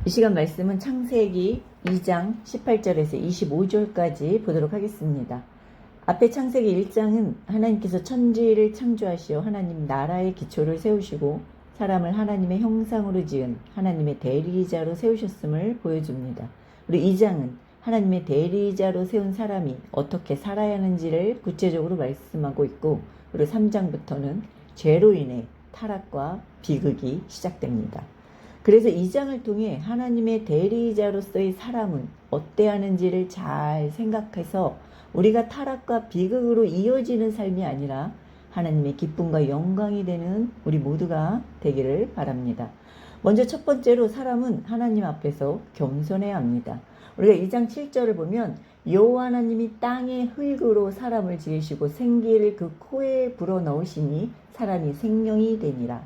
이 시간 말씀은 창세기 2장 18절에서 25절까지 보도록 하겠습니다. 앞에 창세기 1장은 하나님께서 천지를 창조하시어 하나님 나라의 기초를 세우시고 사람을 하나님의 형상으로 지은 하나님의 대리자로 세우셨음을 보여줍니다. 그리고 2장은 하나님의 대리자로 세운 사람이 어떻게 살아야 하는지를 구체적으로 말씀하고 있고, 그리고 3장부터는 죄로 인해 타락과 비극이 시작됩니다. 그래서 2장을 통해 하나님의 대리자로서의 사람은 어때야 하는지를 잘 생각해서 우리가 타락과 비극으로 이어지는 삶이 아니라 하나님의 기쁨과 영광이 되는 우리 모두가 되기를 바랍니다. 먼저 첫 번째로 사람은 하나님 앞에서 겸손해야 합니다. 우리가 2장 7절을 보면 여호와 하나님이 땅의 흙으로 사람을 지으시고 생기를 그 코에 불어넣으시니 사람이 생명이 되니라.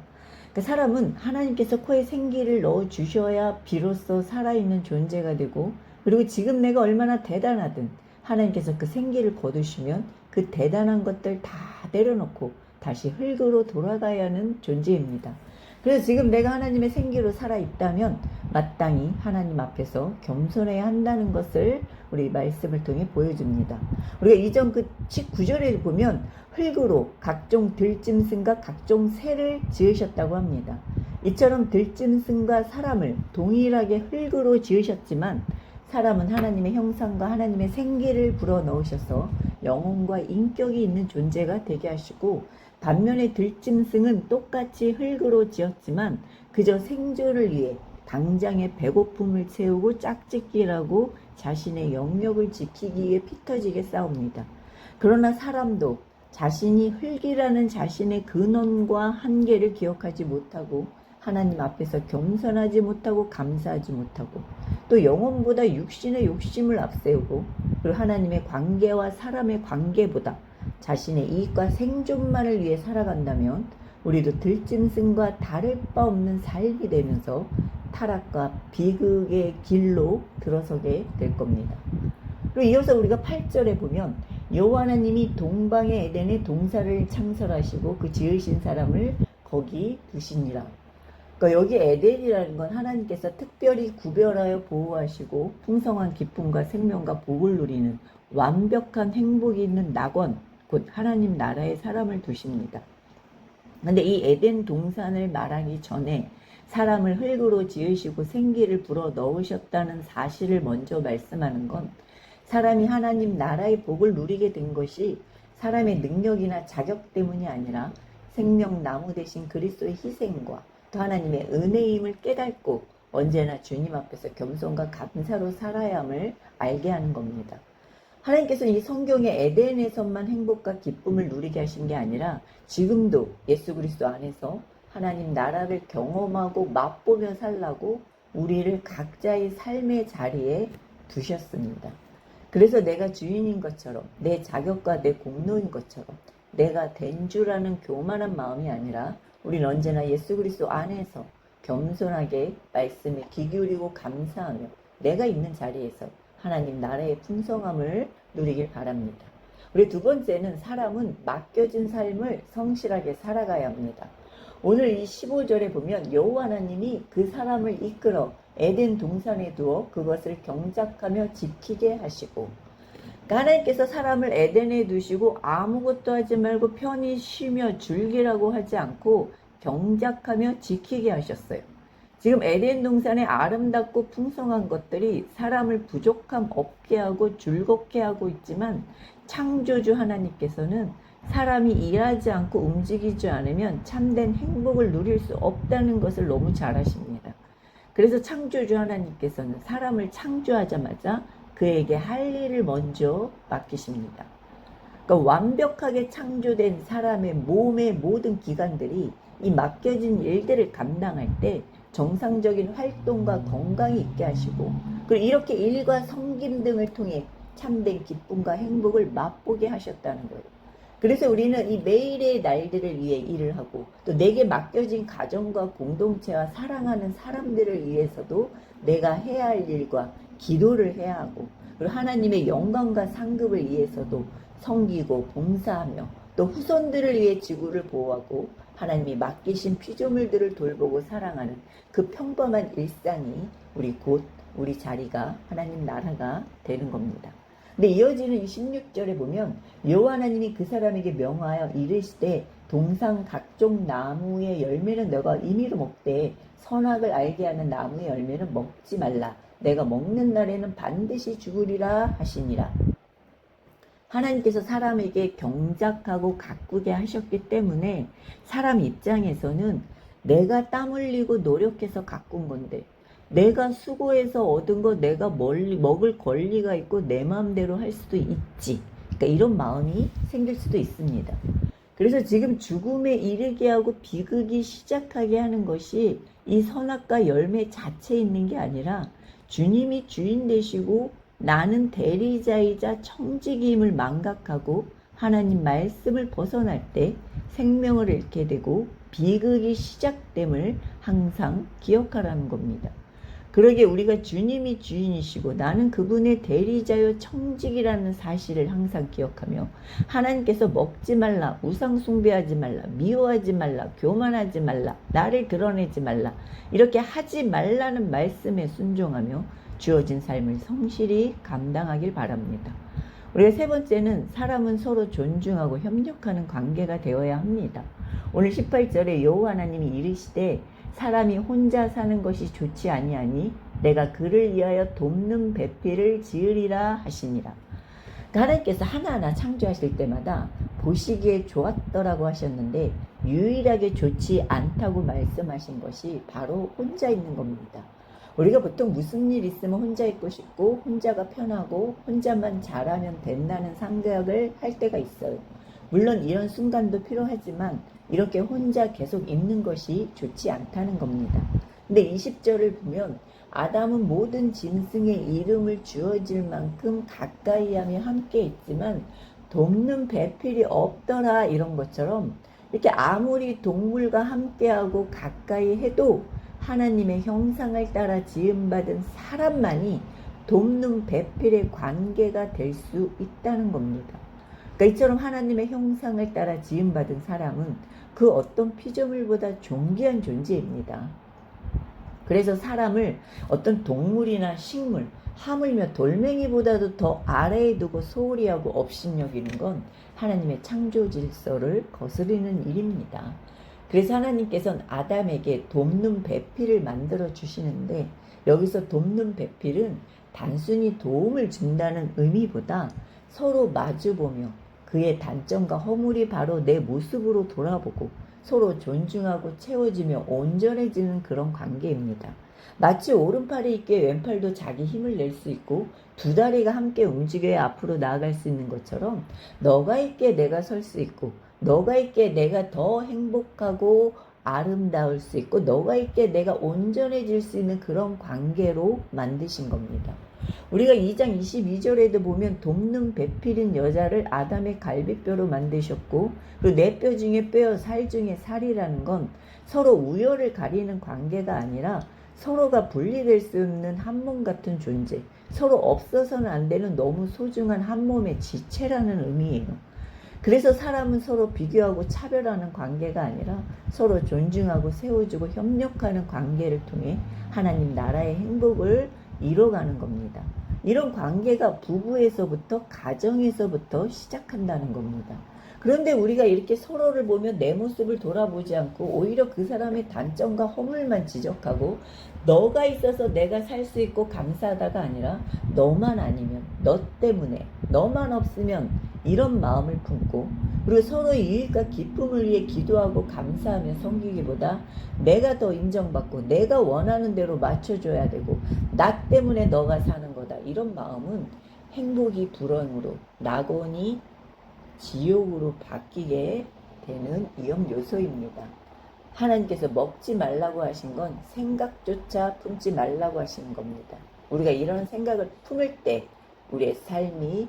그 사람은 하나님께서 코에 생기를 넣어주셔야 비로소 살아있는 존재가 되고, 그리고 지금 내가 얼마나 대단하든 하나님께서 그 생기를 거두시면 그 대단한 것들 다 내려놓고 다시 흙으로 돌아가야 하는 존재입니다. 그래서 지금 내가 하나님의 생기로 살아있다면 마땅히 하나님 앞에서 겸손해야 한다는 것을 우리 말씀을 통해 보여줍니다. 우리가 이전 그 19절에 보면 흙으로 각종 들짐승과 각종 새를 지으셨다고 합니다. 이처럼 들짐승과 사람을 동일하게 흙으로 지으셨지만 사람은 하나님의 형상과 하나님의 생기를 불어넣으셔서 영혼과 인격이 있는 존재가 되게 하시고, 반면에 들짐승은 똑같이 흙으로 지었지만 그저 생존을 위해 당장의 배고픔을 채우고 짝짓기라고 자신의 영역을 지키기 위해 피터지게 싸웁니다. 그러나 사람도 자신이 흙이라는 자신의 근원과 한계를 기억하지 못하고 하나님 앞에서 겸손하지 못하고 감사하지 못하고 또 영혼보다 육신의 욕심을 앞세우고, 그리고 하나님의 관계와 사람의 관계보다 자신의 이익과 생존만을 위해 살아간다면 우리도 들짐승과 다를 바 없는 삶이 되면서 타락과 비극의 길로 들어서게 될 겁니다. 그리고 이어서 우리가 8절에 보면 여호와 하나님이 동방의 에덴에 동산을 창설하시고 그 지으신 사람을 거기 두시니라. 그러니까 여기 에덴이라는 건 하나님께서 특별히 구별하여 보호하시고 풍성한 기쁨과 생명과 복을 누리는 완벽한 행복이 있는 낙원, 곧 하나님 나라의 사람을 두십니다. 그런데 이 에덴 동산을 말하기 전에 사람을 흙으로 지으시고 생기를 불어 넣으셨다는 사실을 먼저 말씀하는 건, 사람이 하나님 나라의 복을 누리게 된 것이 사람의 능력이나 자격 때문이 아니라 생명나무 대신 그리스도의 희생과 또 하나님의 은혜임을 깨닫고 언제나 주님 앞에서 겸손과 감사로 살아야 함을 알게 하는 겁니다. 하나님께서 이 성경의 에덴에서만 행복과 기쁨을 누리게 하신 게 아니라 지금도 예수 그리스도 안에서 하나님 나라를 경험하고 맛보며 살라고 우리를 각자의 삶의 자리에 두셨습니다. 그래서 내가 주인인 것처럼, 내 자격과 내 공로인 것처럼 내가 된 주라는 교만한 마음이 아니라 우리는 언제나 예수 그리스도 안에서 겸손하게 말씀에 귀 기울이고 감사하며 내가 있는 자리에서 하나님 나라의 풍성함을 누리길 바랍니다. 우리 두 번째는 사람은 맡겨진 삶을 성실하게 살아가야 합니다. 오늘 이 15절에 보면 여호와 하나님이 그 사람을 이끌어 에덴 동산에 두어 그것을 경작하며 지키게 하시고, 그러니까 하나님께서 사람을 에덴에 두시고 아무것도 하지 말고 편히 쉬며 즐기라고 하지 않고 경작하며 지키게 하셨어요. 지금 에덴 동산의 아름답고 풍성한 것들이 사람을 부족함 없게 하고 즐겁게 하고 있지만, 창조주 하나님께서는 사람이 일하지 않고 움직이지 않으면 참된 행복을 누릴 수 없다는 것을 너무 잘 아십니다. 그래서 창조주 하나님께서는 사람을 창조하자마자 그에게 할 일을 먼저 맡기십니다. 그러니까 완벽하게 창조된 사람의 몸의 모든 기관들이 이 맡겨진 일들을 감당할 때 정상적인 활동과 건강이 있게 하시고, 그리고 이렇게 일과 섬김 등을 통해 참된 기쁨과 행복을 맛보게 하셨다는 거예요. 그래서 우리는 이 매일의 날들을 위해 일을 하고 또 내게 맡겨진 가정과 공동체와 사랑하는 사람들을 위해서도 내가 해야 할 일과 기도를 해야 하고, 그리고 하나님의 영광과 상급을 위해서도 섬기고 봉사하며 또 후손들을 위해 지구를 보호하고 하나님이 맡기신 피조물들을 돌보고 사랑하는 그 평범한 일상이 우리 자리가 하나님 나라가 되는 겁니다. 근데 이어지는 이 16절에 보면 여호와 하나님이 그 사람에게 명하여 이르시되 동상 각종 나무의 열매는 너가 임의로 먹되 선악을 알게 하는 나무의 열매는 먹지 말라. 내가 먹는 날에는 반드시 죽으리라 하시니라. 하나님께서 사람에게 경작하고 가꾸게 하셨기 때문에 사람 입장에서는 내가 땀 흘리고 노력해서 가꾼 건데 내가 수고해서 얻은 거 내가 먹을 권리가 있고 내 마음대로 할 수도 있지. 그러니까 이런 마음이 생길 수도 있습니다. 그래서 지금 죽음에 이르게 하고 비극이 시작하게 하는 것이 이 선악과 열매 자체에 있는 게 아니라 주님이 주인 되시고 나는 대리자이자 청지기임을 망각하고 하나님 말씀을 벗어날 때 생명을 잃게 되고 비극이 시작됨을 항상 기억하라는 겁니다. 그러게 우리가 주님이 주인이시고 나는 그분의 대리자요 청직이라는 사실을 항상 기억하며 하나님께서 먹지 말라, 우상 숭배하지 말라, 미워하지 말라, 교만하지 말라, 나를 드러내지 말라 이렇게 하지 말라는 말씀에 순종하며 주어진 삶을 성실히 감당하길 바랍니다. 우리가 세 번째는 사람은 서로 존중하고 협력하는 관계가 되어야 합니다. 오늘 18절에 여호와 하나님이 이르시되 사람이 혼자 사는 것이 좋지 아니하니 내가 그를 위하여 돕는 배필을 지으리라 하시니라. 하나님께서 하나하나 창조하실 때마다 보시기에 좋았더라고 하셨는데 유일하게 좋지 않다고 말씀하신 것이 바로 혼자 있는 겁니다. 우리가 보통 무슨 일 있으면 혼자 있고 싶고 혼자가 편하고 혼자만 잘하면 된다는 생각을 할 때가 있어요. 물론 이런 순간도 필요하지만 이렇게 혼자 계속 있는 것이 좋지 않다는 겁니다. 근데 20절을 보면 아담은 모든 짐승의 이름을 주어질 만큼 가까이 하며 함께 있지만 돕는 배필이 없더라 이런 것처럼 이렇게 아무리 동물과 함께하고 가까이 해도 하나님의 형상을 따라 지음받은 사람만이 돕는 배필의 관계가 될 수 있다는 겁니다. 그러니까 이처럼 하나님의 형상을 따라 지음받은 사람은 그 어떤 피조물보다 존귀한 존재입니다. 그래서 사람을 어떤 동물이나 식물, 하물며 돌멩이보다도 더 아래에 두고 소홀히 하고 업신여기는 건 하나님의 창조 질서를 거스르는 일입니다. 그래서 하나님께서는 아담에게 돕는 배필을 만들어 주시는데 여기서 돕는 배필은 단순히 도움을 준다는 의미보다 서로 마주보며 그의 단점과 허물이 바로 내 모습으로 돌아보고 서로 존중하고 채워주며 온전해지는 그런 관계입니다. 마치 오른팔이 있기에 왼팔도 자기 힘을 낼 수 있고 두 다리가 함께 움직여야 앞으로 나아갈 수 있는 것처럼 너가 있기에 내가 설 수 있고 너가 있기에 내가 더 행복하고 아름다울 수 있고 너가 있기에 내가 온전해질 수 있는 그런 관계로 만드신 겁니다. 우리가 2장 22절에도 보면 돕는 배필인 여자를 아담의 갈비뼈로 만드셨고 그리고 내 뼈 중에 뼈, 살 중에 살이라는 건 서로 우열을 가리는 관계가 아니라 서로가 분리될 수 없는 한 몸 같은 존재, 서로 없어서는 안 되는 너무 소중한 한 몸의 지체라는 의미예요. 그래서 사람은 서로 비교하고 차별하는 관계가 아니라 서로 존중하고 세워주고 협력하는 관계를 통해 하나님 나라의 행복을 이뤄가는 겁니다. 이런 관계가 부부에서부터 가정에서부터 시작한다는 겁니다. 그런데 우리가 이렇게 서로를 보면 내 모습을 돌아보지 않고 오히려 그 사람의 단점과 허물만 지적하고 너가 있어서 내가 살 수 있고 감사하다가 아니라 너만 아니면, 너 때문에, 너만 없으면 이런 마음을 품고 그리고 서로의 유익과 기쁨을 위해 기도하고 감사하며 섬기기보다 내가 더 인정받고 내가 원하는 대로 맞춰줘야 되고 나 때문에 너가 사는 거다 이런 마음은 행복이 불행으로 낙원이 지옥으로 바뀌게 되는 위험 요소입니다. 하나님께서 먹지 말라고 하신 건 생각조차 품지 말라고 하시는 겁니다. 우리가 이런 생각을 품을 때 우리의 삶이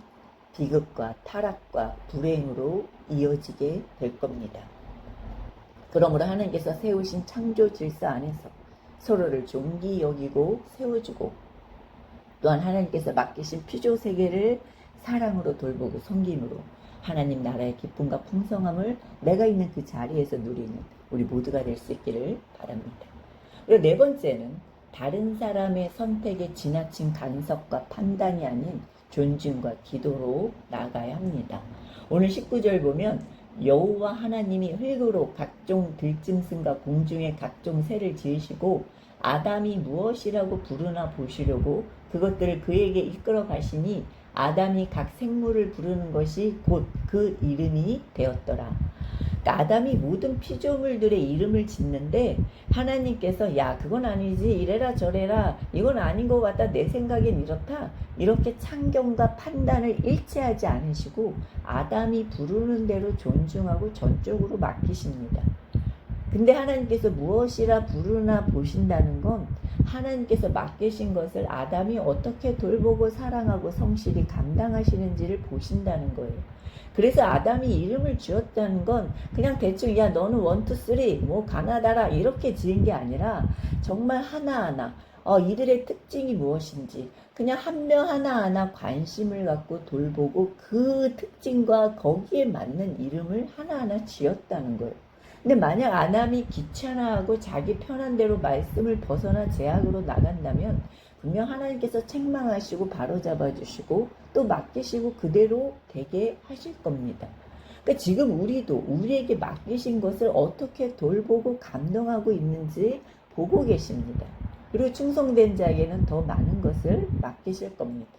비극과 타락과 불행으로 이어지게 될 겁니다. 그러므로 하나님께서 세우신 창조 질서 안에서 서로를 존귀 여기고 세워주고 또한 하나님께서 맡기신 피조 세계를 사랑으로 돌보고 섬김으로 하나님 나라의 기쁨과 풍성함을 내가 있는 그 자리에서 누리는 우리 모두가 될 수 있기를 바랍니다. 그리고 네 번째는 다른 사람의 선택에 지나친 간섭과 판단이 아닌 존중과 기도로 나아가야 합니다. 오늘 19절 보면 여호와 하나님이 흙으로 각종 들짐승과 공중의 각종 새를 지으시고 아담이 무엇이라고 부르나 보시려고 그것들을 그에게 이끌어 가시니 아담이 각 생물을 부르는 것이 곧 그 이름이 되었더라. 그러니까 아담이 모든 피조물들의 이름을 짓는데 하나님께서 야 그건 아니지 이래라 저래라 이건 아닌 것 같다 내 생각엔 이렇다 이렇게 참견과 판단을 일치하지 않으시고 아담이 부르는 대로 존중하고 전적으로 맡기십니다. 근데 하나님께서 무엇이라 부르나 보신다는 건 하나님께서 맡기신 것을 아담이 어떻게 돌보고 사랑하고 성실히 감당하시는지를 보신다는 거예요. 그래서 아담이 이름을 지었다는 건 그냥 대충 야 너는 1, 2, 3 뭐 가나다라 이렇게 지은 게 아니라 정말 하나하나 이들의 특징이 무엇인지 그냥 한 명 하나하나 관심을 갖고 돌보고 그 특징과 거기에 맞는 이름을 하나하나 지었다는 거예요. 근데 만약 아담이 귀찮아하고 자기 편한 대로 말씀을 벗어나 제약으로 나간다면 분명 하나님께서 책망하시고 바로잡아 주시고 또 맡기시고 그대로 되게 하실 겁니다. 그러니까 지금 우리도 우리에게 맡기신 것을 어떻게 돌보고 감동하고 있는지 보고 계십니다. 그리고 충성된 자에게는 더 많은 것을 맡기실 겁니다.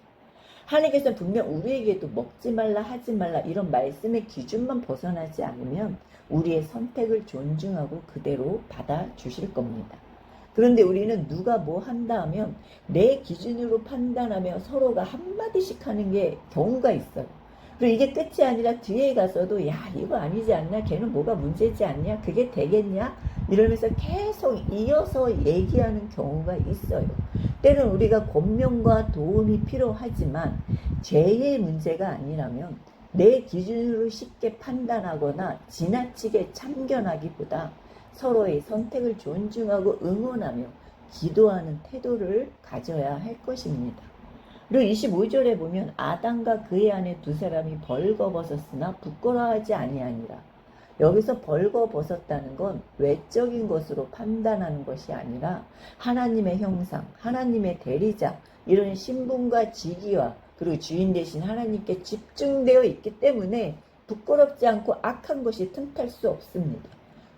하나님께서 분명 우리에게도 먹지 말라 하지 말라 이런 말씀의 기준만 벗어나지 않으면 우리의 선택을 존중하고 그대로 받아주실 겁니다. 그런데 우리는 누가 뭐 한다 하면 내 기준으로 판단하며 서로가 한마디씩 하는 게 경우가 있어요. 그리고 이게 끝이 아니라 뒤에 가서도 야 이거 아니지 않냐 걔는 뭐가 문제지 않냐 그게 되겠냐 이러면서 계속 이어서 얘기하는 경우가 있어요. 때는 우리가 권면과 도움이 필요하지만 죄의 문제가 아니라면 내 기준으로 쉽게 판단하거나 지나치게 참견하기보다 서로의 선택을 존중하고 응원하며 기도하는 태도를 가져야 할 것입니다. 그리고 25절에 보면 아담과 그의 아내 두 사람이 벌거벗었으나 부끄러워하지 아니하니라. 여기서 벌거벗었다는 건 외적인 것으로 판단하는 것이 아니라 하나님의 형상, 하나님의 대리자 이런 신분과 직위와 그리고 주인 되신 하나님께 집중되어 있기 때문에 부끄럽지 않고 악한 것이 틈탈 수 없습니다.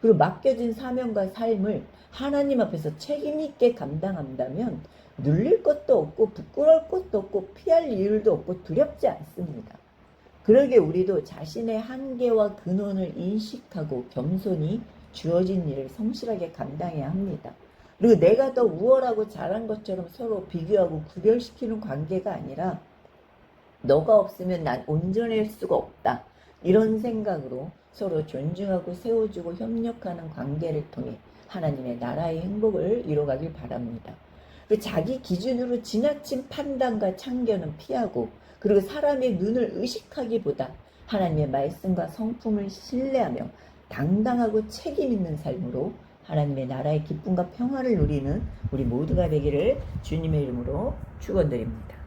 그리고 맡겨진 사명과 삶을 하나님 앞에서 책임있게 감당한다면 눌릴 것도 없고 부끄러울 것도 없고 피할 이유도 없고 두렵지 않습니다. 그러게 우리도 자신의 한계와 근원을 인식하고 겸손히 주어진 일을 성실하게 감당해야 합니다. 그리고 내가 더 우월하고 잘한 것처럼 서로 비교하고 구별시키는 관계가 아니라 너가 없으면 난 온전할 수가 없다. 이런 생각으로 서로 존중하고 세워주고 협력하는 관계를 통해 하나님의 나라의 행복을 이뤄가길 바랍니다. 자기 기준으로 지나친 판단과 참견은 피하고 그리고 사람의 눈을 의식하기보다 하나님의 말씀과 성품을 신뢰하며 당당하고 책임 있는 삶으로 하나님의 나라의 기쁨과 평화를 누리는 우리 모두가 되기를 주님의 이름으로 축원드립니다.